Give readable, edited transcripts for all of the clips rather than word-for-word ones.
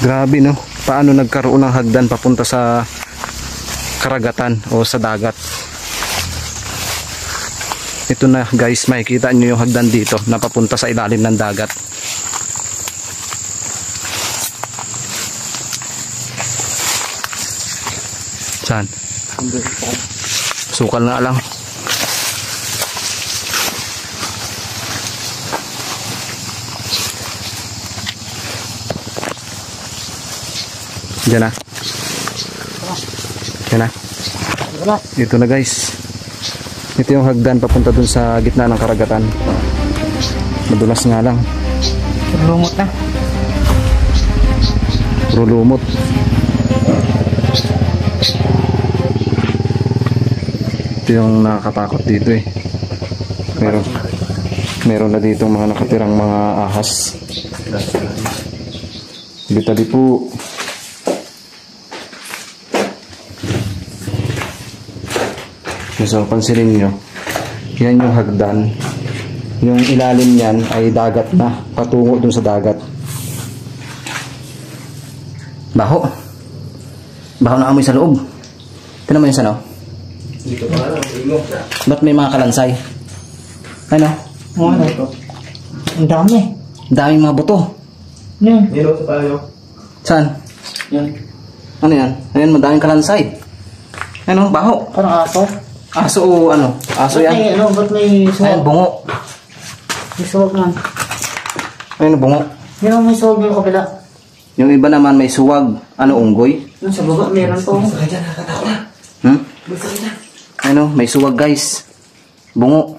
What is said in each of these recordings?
Grabe no, paano nagkaroon ng hagdan papunta sa karagatan o sa dagat. Ito na guys, makikita nyo yung hagdan dito na papunta sa ilalim ng dagat. Saan? Sukal nga lang. Diyan na. Diyan na. Ito na guys. Ito yung hagdan papunta dun sa gitna ng karagatan. Madulas nga lang. Lumot na. Puro lumot. Ito yung nakakatakot dito eh. Meron na dito mga nakatirang mga ahas. Tali po. So pansinin nyo, yan yung hagdan. Yung ilalim niyan ay dagat na, patungo dun sa dagat. Baho. Baho na amoy sa loob. Tignan mo yung sano. Dito pa lang, ilog na. Ba't may mga kalansay? Ano? Ano ito? Ang dami. Ang daming mga buto. Yan. Meron sa tayo. Saan? Yan. Ano yan? Ayan, madaming kalansay. Ano? Baho. Parang aso. Aso o ano? Aso yan? Ba't may suwag? Ayan, bungo. May suwag man. Ayun, bungo. Yan may suwag yung kabila. Yung iba naman may suwag. Ano, unggoy? Yung sa baba, meron to. Basta ka dyan, nakakatawa na. Basta ka dyan. Ano, may suwag guys. Bungo.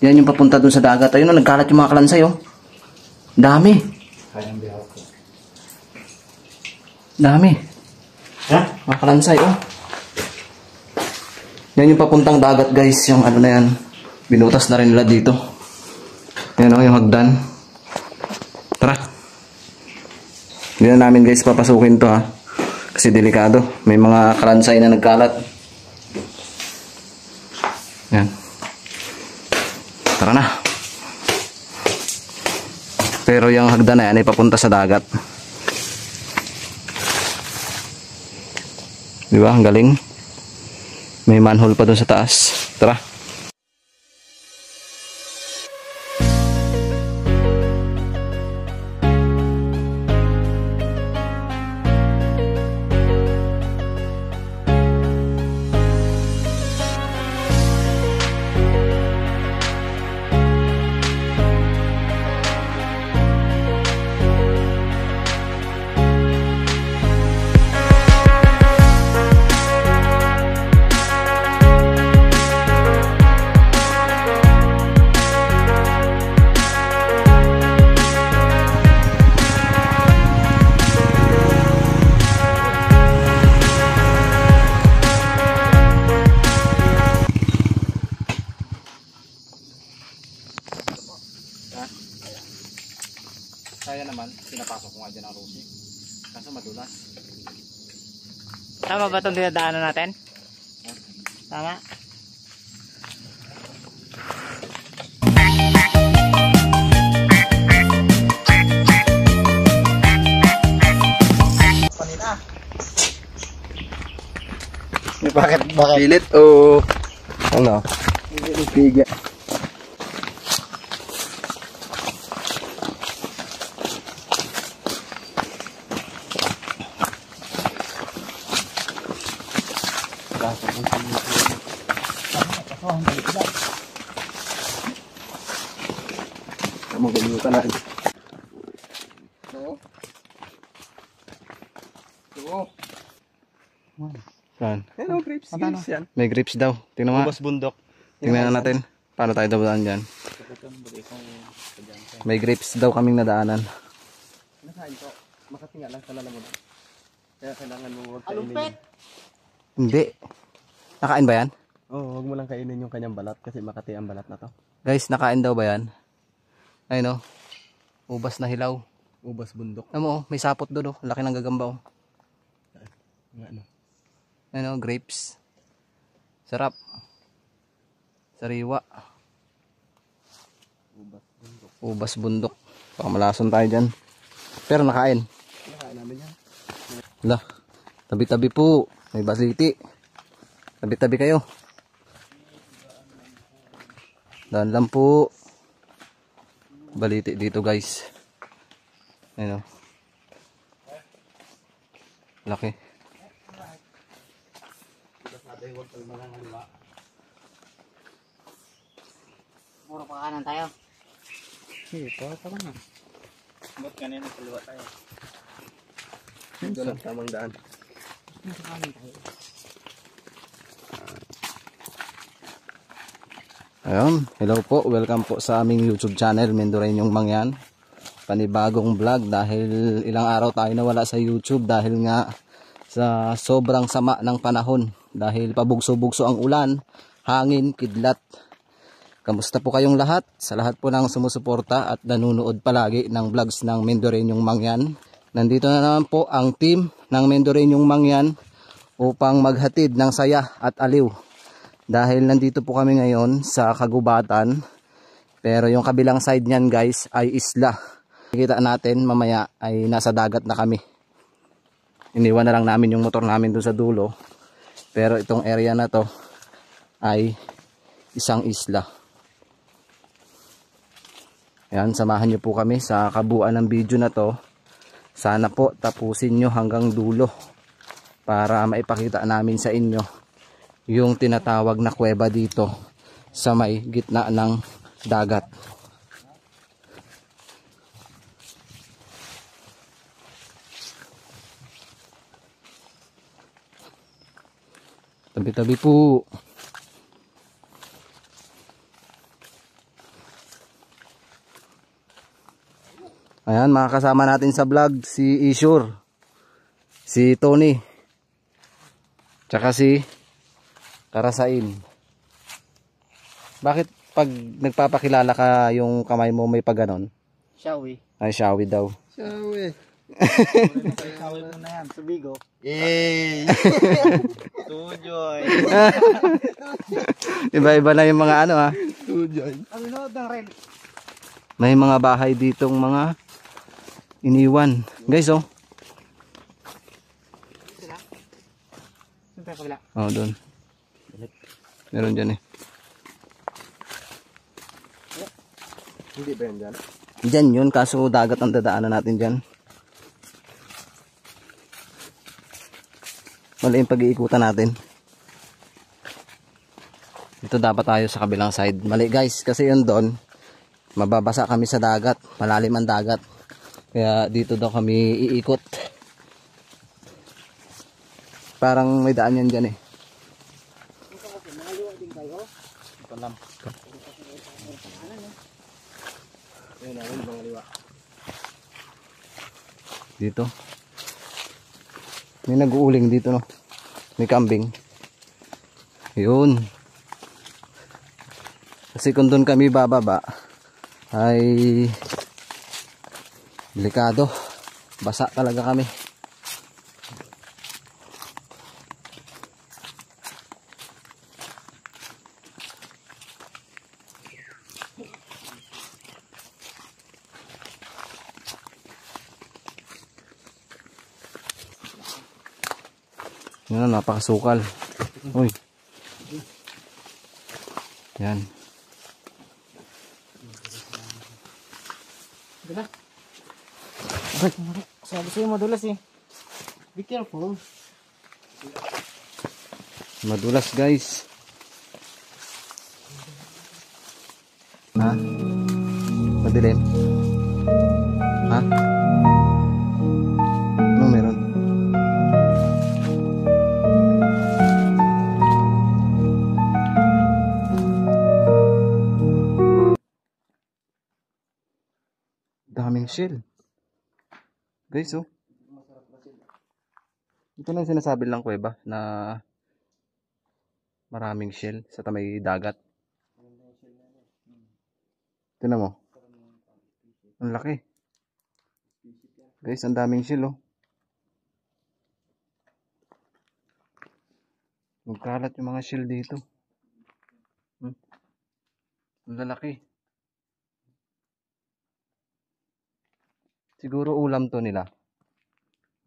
Yan yung papunta dun sa dagat. Ayun, nagkalat yung mga kalansay oh. Dami. Dami. Ha? Mga kalansay oh. Yan yung papuntang dagat guys. Yung ano na yan. Binutas na rin nila dito. Yan oh, yung hagdan. Tara. Hindi na namin guys papasukin to ha. Kasi delikado. May mga kalansay na nagkalat. Yan. Tara na. Pero yung hagdan na yan ay papunta sa dagat. Diba? Ang galing. May manhole pa dun sa taas. Tara. Kaya naman, pinapasok ko nga dyan ang Rosie. Kaso madulas. Tama ba itong dinadaanan natin? Tama? Bakit? Pilit o ano? Piga. Magaling ka na. Saan? Hello, grapes. Grapes yan. May grapes daw. Tingnan mo. Ubas bundok. Tingnan natin. Paano tayo dadaan dyan? May grapes daw kaming nadaanan. Nakain ko. Makatinga lang sa lalamunan. Kaya kailangan mo huwag Alumpet! kainin. Hindi. Nakain ba yan? Oo, huwag mo lang kainin yung kanyang balat kasi makati ang balat na to. Guys, nakain daw ba yan? Ayun o. Ubas na hilaw. Ubas bundok. Ano mo, may sapot doon o. Laki ng gagamba o. Ano? Ayun o, grapes. Sarap. Sariwa. Ubas bundok. Ubas bundok. Baka malason tayo dyan. Pero nakain. Nakain namin. Lah, tabi-tabi po. May basliti. Tabi-tabi kayo. Daan lang po. Baliti dito guys. Ayun o. Laki. Puro pa kanan tayo. Sige, puro pa kanan. Ba't kanina kaliwa tayo? Ito lang tamang daan. Puro kanan tayo. Ayun, hello po, welcome po sa aming YouTube channel, Mendoreñong Mangyan. Panibagong vlog dahil ilang araw tayo nawala sa YouTube dahil nga sa sobrang sama ng panahon. Dahil pabugso-bugso ang ulan, hangin, kidlat. Kamusta po kayong lahat? Sa lahat po ng sumusuporta at nanunood palagi ng vlogs ng Mendoreñong Mangyan. Nandito na naman po ang team ng Mendoreñong Mangyan upang maghatid ng saya at aliw. Dahil nandito po kami ngayon sa kagubatan. Pero yung kabilang side niyan guys ay isla. Nakikita natin mamaya ay nasa dagat na kami. Iniwan na lang namin yung motor namin doon sa dulo. Pero itong area na to ay isang isla. Ayan, samahan nyo po kami sa kabuuan ng video na to. Sana po tapusin nyo hanggang dulo para maipakita namin sa inyo yung tinatawag na kuweba dito sa may gitna ng dagat. Tabi-tabi po. Ayan, mga kasama natin sa vlog si Ishur, si Tony, tsaka si Karasain. Bakit pag nagpapakilala ka yung kamay mo may paganon? Shawi. Ay, shawi daw. Shawi. Shawi mo na yan. Subigo. Yay! Tujoy. Iba-iba na yung mga ano ha. Tujoy. Ang load ng red. May mga bahay ditong mga iniwan. Guys oh. Saan tayo kabila? Oh, doon. Meron dyan eh. Hindi ba yan dyan? Dyan yun, kaso dagat ang dadaanan natin dyan. Mali yung pag-iikutan natin. Dito dapat tayo sa kabilang side. Mali guys, kasi yun doon, mababasa kami sa dagat. Malalim ang dagat. Kaya dito daw kami iikot. Parang may daan yan dyan eh. Ayun na, yun bang liwa. Dito. May nag-uuling dito no. May kambing. Yun. Kasi kung doon kami bababa ay delikado. Basa talaga kami. Yan, napakasukal. Uy. Yan. Diba? Sabi sa'yo madulas eh. Be careful. Madulas guys. Ha? Madilim? Ha? Ano meron? Daming shell. Guys oh. Ito lang sinasabi lang kuweba na maraming shell sa tamay dagat. Tingnan mo. Ang laki. Guys, ang daming shell oh. Magkalat yung mga shell dito. Ang lalaki. Siguro ulam to nila.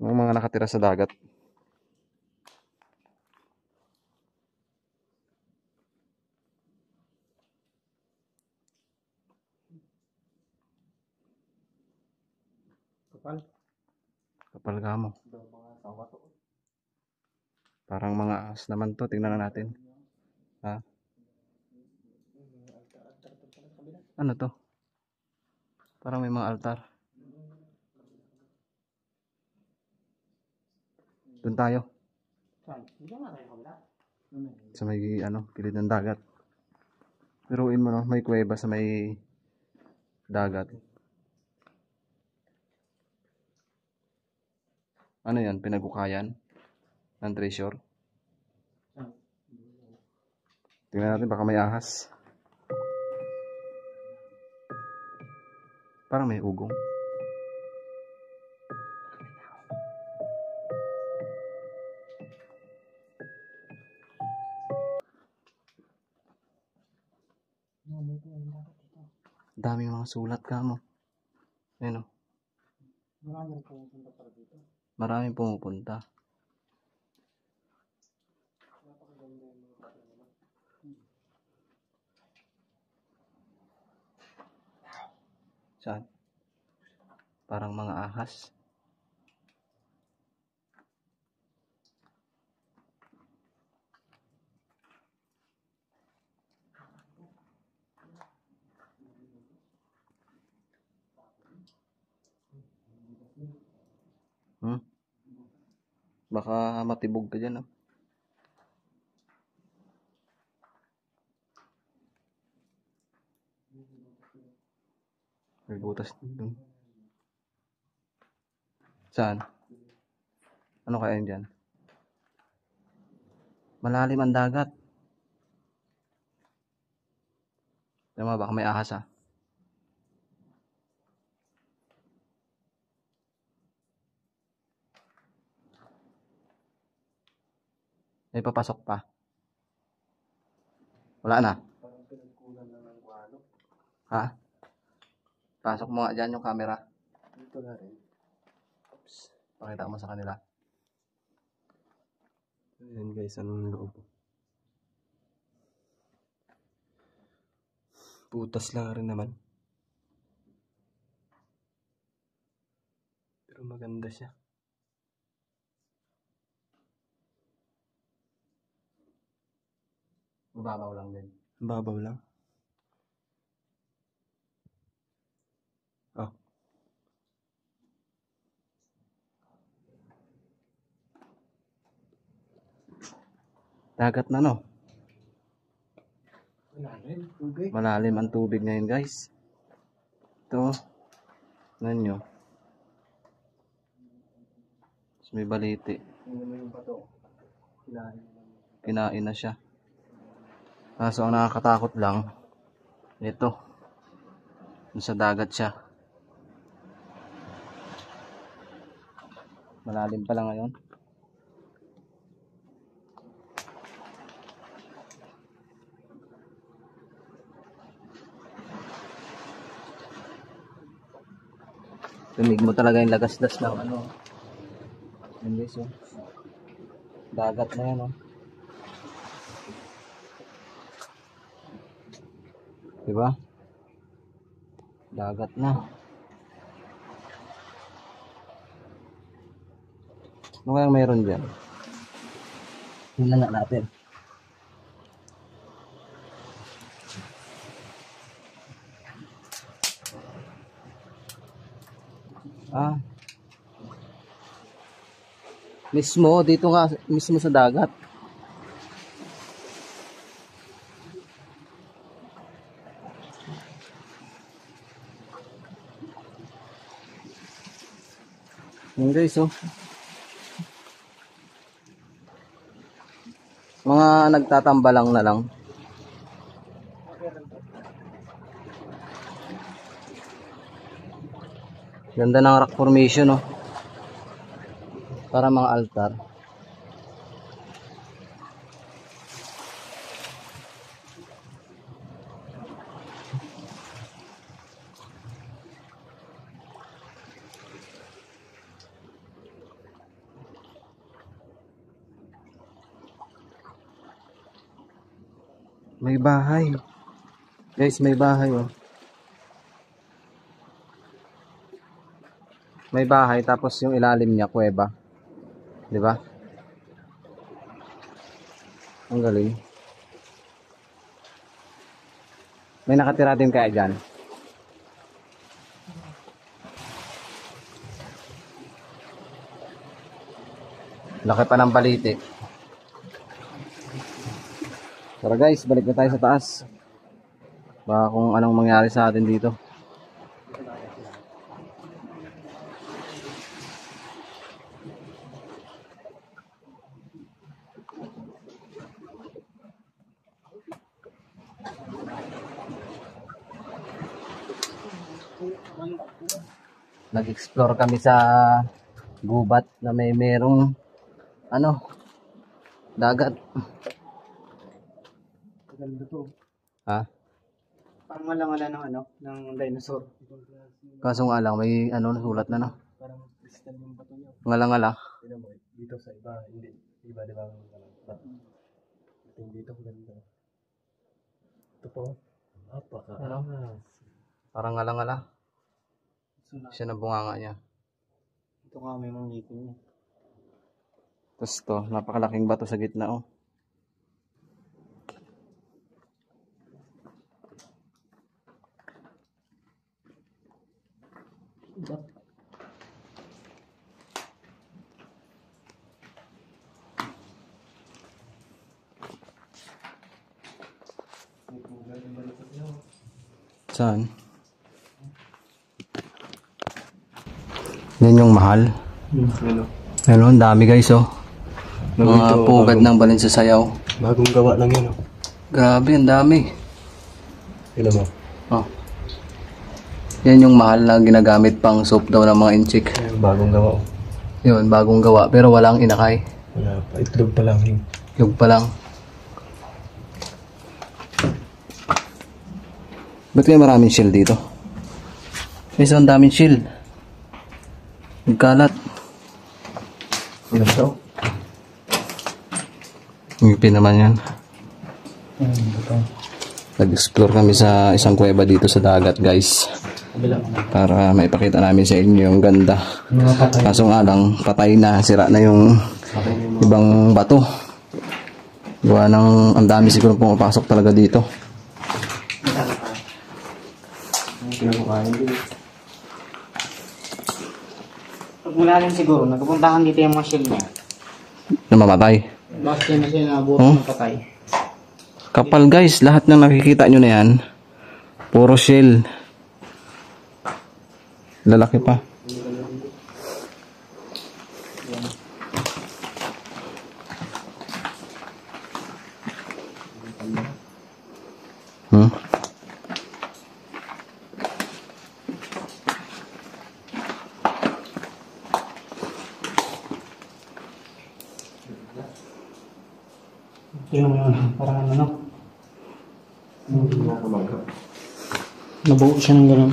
Yung mga nakatira sa dagat. Kapal. Kapal ka mo. Daw mga sawa to. Parang mga ahas naman to. Tingnan na natin. Ha? Ano to? Parang may mga altar. Doon tayo. Saan? Hindi nga tayo kabila. Sa may kilid ng dagat. Biruin mo no, may kuweba sa may dagat. Ano yan? Pinagukayan ng treasure. Tingnan natin baka may ahas. Parang may ugong. Daming mga sulat ka mo. Ayun o. Maraming pumupunta para dito. Maraming pumupunta. Saan? Parang mga ahas. Baka matibog ka dyan. May butas dito. Saan? Ano kaya yun dyan? Malalim ang dagat. Tama, baka may ahas ah. May papasok pa. Wala na. Ha? Pasok mo nga dyan yung camera. Dito na rin. Oops. Pakita mo sa kanila. Ayan guys, anong loob? Butas lang rin naman. Pero maganda siya. Mababaw lang din. Babaw lang. Oh. Dagat na no. Malalim, tubig. Malalim ang tubig ngayon guys. Ito. Tingnan nyo. May baliti. Tingnan mo yung bato. Kinain na siya. Kaso ang nakakatakot lang, ito. Sa dagat siya. Malalim pa lang ngayon. Tumig mo talaga yung lagasdas ng ano. Yan guys oh. Dagat na yan oh. Diba? Dagat na. Ano kayang mayroon dyan? Tingnan nga natin. Ah. Mismo, dito nga, mismo sa dagat. Yan guys, oh. Mga nagtatambalang na lang. Ganda ng rock formation, oh. Para mga altar. May bahay. Guys, may bahay oh. May bahay tapos yung ilalim niya kuweba. 'Di ba? Ang galing. May nakatira din kaya diyan. Laki pa ng balite. Tara guys, balik na tayo sa taas. Baka kung anong mangyari sa atin dito. Nag-explore kami sa gubat na merong dagat. Ganda to. Ha? Parang malangala ng dinosaur. Kaso nga lang may nasulat na no. Parang crystal yung bato niya. Ngala-ngala. Dito sa iba, hindi. Iba, di ba? Bato. Dito, ganda. Ito po. Parang ngala-ngala. Siya na bunganga niya. Ito nga may mga ngipin niya. Tapos to, napakalaking bato sa gitna oh. Saan? Yan yung mahal. Ano, ang dami guys oh. Mga pugad ng balin sa sayaw. Bagong gawa lang yun. Grabe, ang dami. Ilan mo? Oh. Yan yung mahal na ginagamit pang soap daw ng mga inchik. Bagong gawa. Yun, bagong gawa pero walang inakay. Wala pa. Itlog pa lang yun. Yung pa lang. Ba't kaya maraming shell dito? Guys, ang daming shell. Nagkalat. Ilan to? Ngipin naman yan. Nag-explore kami sa isang kuweba dito sa dagat guys. Para maipakita namin sa inyo yung ganda. Kaso nga lang, patay na. Sira na yung ibang bato. Gawa ng ang dami siguro pumapasok talaga dito. Pag mula rin siguro, nagpupuntahan dito yung mga shell niya. Namamatay. Bakit na siya nabuhat ng patay? Kapal guys, lahat ng nakikita nyo na yan, puro shell. Lalaki pa. Tingnan mo yun, parang nabuo siya ng gano'n.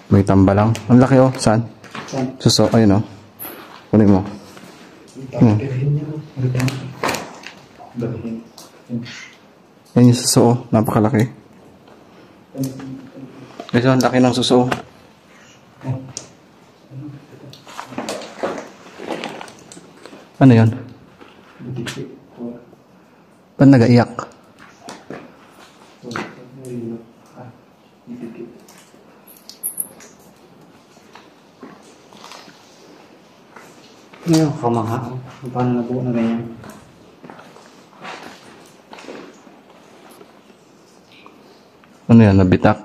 May tambalang. Ang laki oh. Saan? Suso. Ayun oh. Kunin mo. Yan yung suso oh. Napakalaki. Guys, ang laki ng suso. Ano yun? Ba't nag-aiyak? Ngayon, kamangha. Paano nabuo na ganyan? Ano yan? Nabitak?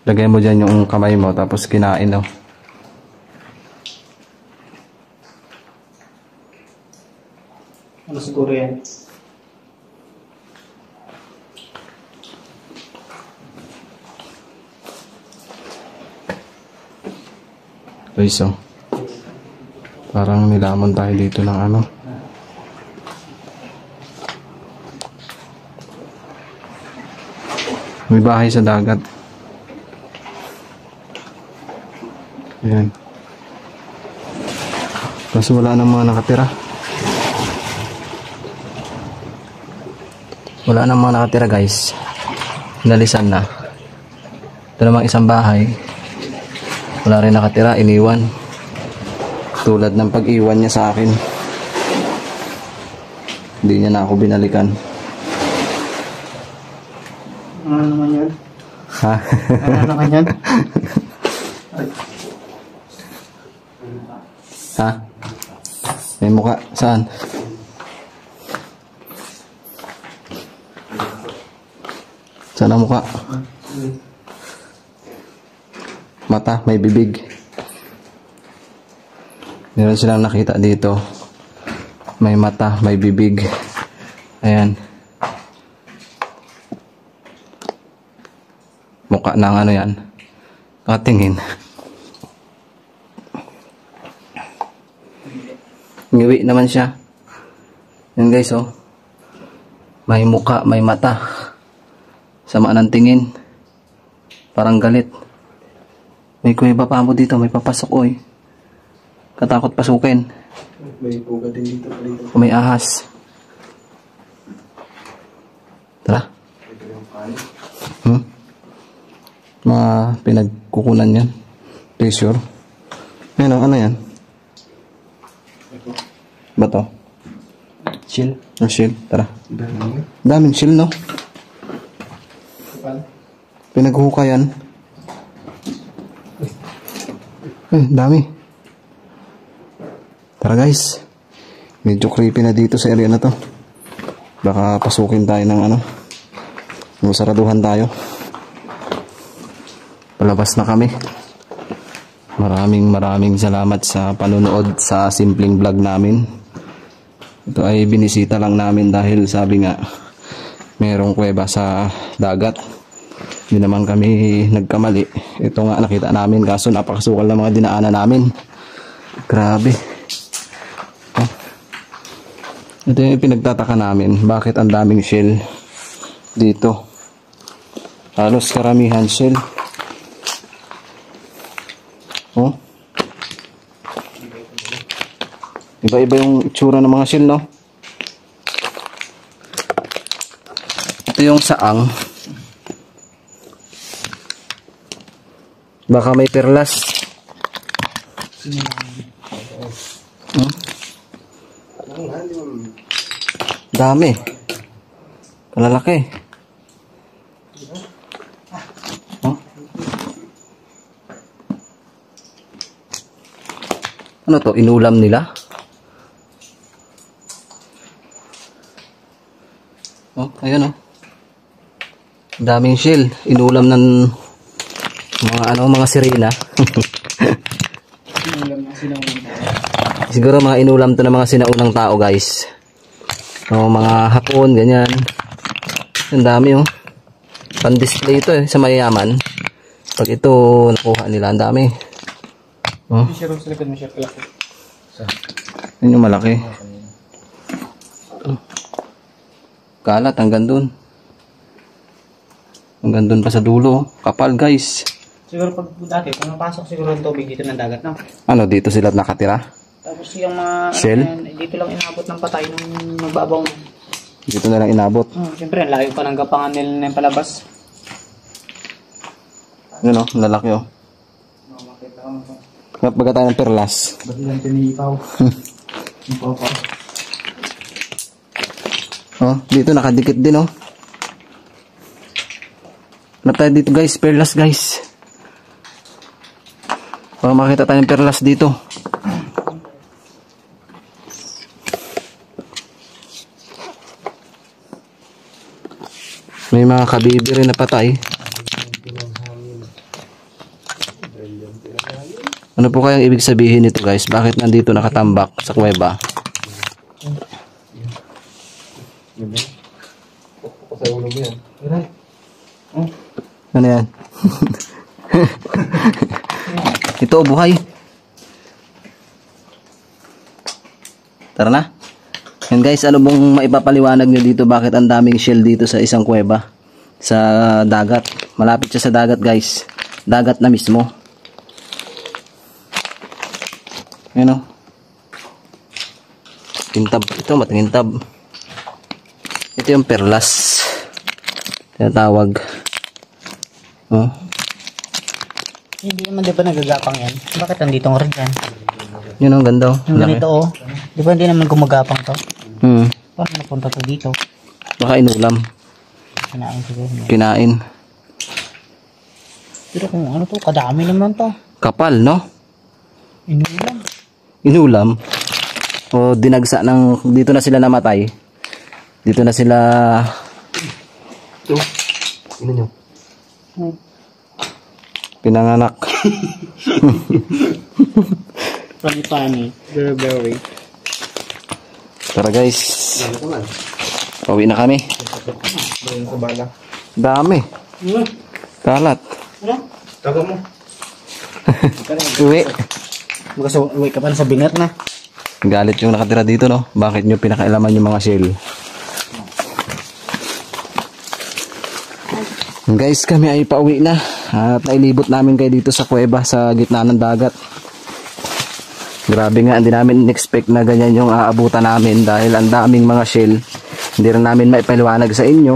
Lagay mo dyan yung kamay mo tapos kinain oh. Ano siguro yan? Guys oh. Parang nilamon tayo dito ng ano. May bahay sa dagat. Ayan. Kasi wala nang mga nakatira. Wala nang mga nakatira guys. Inalisan na. Ito namang isang bahay. Wala rin nakatira, iniwan. Tulad ng pag-iwan niya sa akin. Hindi niya na ako binalikan. Ano naman yun? Ha? Ano naman yun? Ha? May mukha. Saan? Saan ang mukha? Mata, may bibig. Meron silang nakita dito. May mata, may bibig. Ayan. Mukha ng ano yan. Nakatingin. Ngiwi naman siya. Yan guys, oh. May mukha, may mata. Sama ng tingin. Parang galit. May kuweba pa mo dito, may papasok, oy. Katakot pasukin. May puga din dito. Kung may ahas. Tara. Mga pinagkukunan yan. Treasure. Ayan, ano yan? Bato? Chill. Shield. Tara. Daming shield, no? Pinaghukayan. Dami. Tara guys. Medyo creepy na dito sa area na to. Baka pasukin tayo ng ano. Masaraduhan tayo. Palabas na kami. Maraming salamat sa panunood sa simpleng vlog namin. Ito ay binisita lang namin dahil sabi nga merong kuweba sa dagat. Hindi naman kami nagkamali. Ito nga nakita namin kaso napakasukal na mga dinaanan namin. Grabe. Oh. Ito yung pinagtataka namin. Bakit ang daming shell dito? Halos karamihan shell. Oh. Iba-iba yung itsura ng mga shell, no? Ito yung saang. Baka may perlas. Dami. Kalalaki. Ano to? Inulam nila? Oh, ayun oh. Daming shell. Inulam ng mga sirena. Siguro mga inulam to ng mga sinaunang tao, guys. O mga hapon, ganyan. Ang dami oh. Pan-display ito sa mayayaman. Pag ito nakuha nila, ang dami. Oh. Yun yung malaki. Kalat hanggang dun. Hanggang dun pa sa dulo. Kapal guys. Siguro pag dati, pumapasok siguro ang tubig dito ng dagat, no? Ano, dito sila nakatira? Tapos yung mga shell? Dito lang inabot ng patay nung magbabaw. Dito na lang inabot. Siyempre, ang layo pa ng gapangan nila ng palabas. Yun oh, lalaki oh. Kapag tayo ng perlas. Ba't lang tinipaw? Oh, dito nakadikit din oh. Hanap tayo dito guys, perlas guys. Para makita tayo ng perlas dito. May mga kabibi rin na patay. Ano po kayang ibig sabihin nito guys? Bakit nandito nakatambak sa kuweba? Ano yan? Ito buhay. Tara na. Yan guys, ano bang maipapaliwanag nyo dito? Bakit ang daming shell dito sa isang kuweba? Sa dagat. Malapit siya sa dagat guys. Dagat na mismo. Ayan o. Kintab. Ito, matingintab. Ito yung perlas. Tinatawag. Oh. Hindi naman di ba nagagapang yan? Bakit andito nga rin yan? Yun ang ganda. Yung ganito oh. Di ba hindi naman gumagapang to? Paano napunta to dito? Baka inulam. Kinain siguro. Kinain. Pero kung ano to, kadami naman to. Kapal, no? Inulam. Inulam. O dinagsa ng... Dito na sila namatay. Dito na sila... Ito. Ano nyo? Pinanganak. Funny. Very. Tara guys. Ano naman? Pauwi na kami. Ano sa bala? Dami. Kalat. Ano? Tago mo. Uwi. Uwi ka pa sa bingat na. Galit yung nakatira dito, no? Bakit nyo pinakailaman yung mga shell? Guys, kami ay pauwi na. At nailibot namin kayo dito sa kuweba sa gitna ng dagat. Grabe nga, hindi namin expect na ganyan yung aabutan namin dahil ang daming mga shell. Hindi rin namin maipaliwanag sa inyo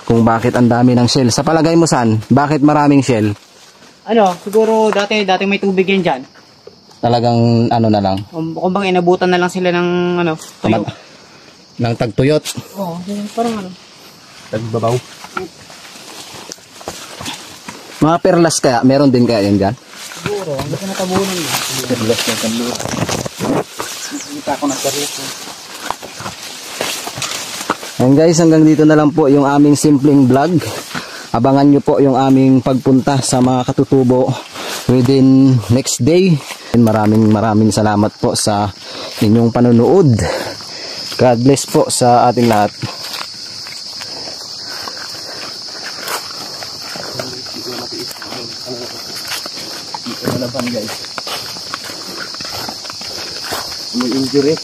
kung bakit ang dami ng shell. Sa palagay mo, San, bakit maraming shell? Ano, siguro dati may tubig yan dyan. Talagang ano na lang. Kung bang inabutan na lang sila ng ano, tuyo. Ng tagtuyot. Oo, parang ano. Tagbabaw. Mga perlas kaya, meron din kaya yan dyan? Siguro, hindi ko natabunan mo. Perlas ng kanlo. Nakita ko ng perlas. And guys, hanggang dito na lang po yung aming simpleng vlog. Abangan nyo po yung aming pagpunta sa mga katutubo within next day. And maraming salamat po sa inyong panonood. God bless po sa ating lahat. May injury.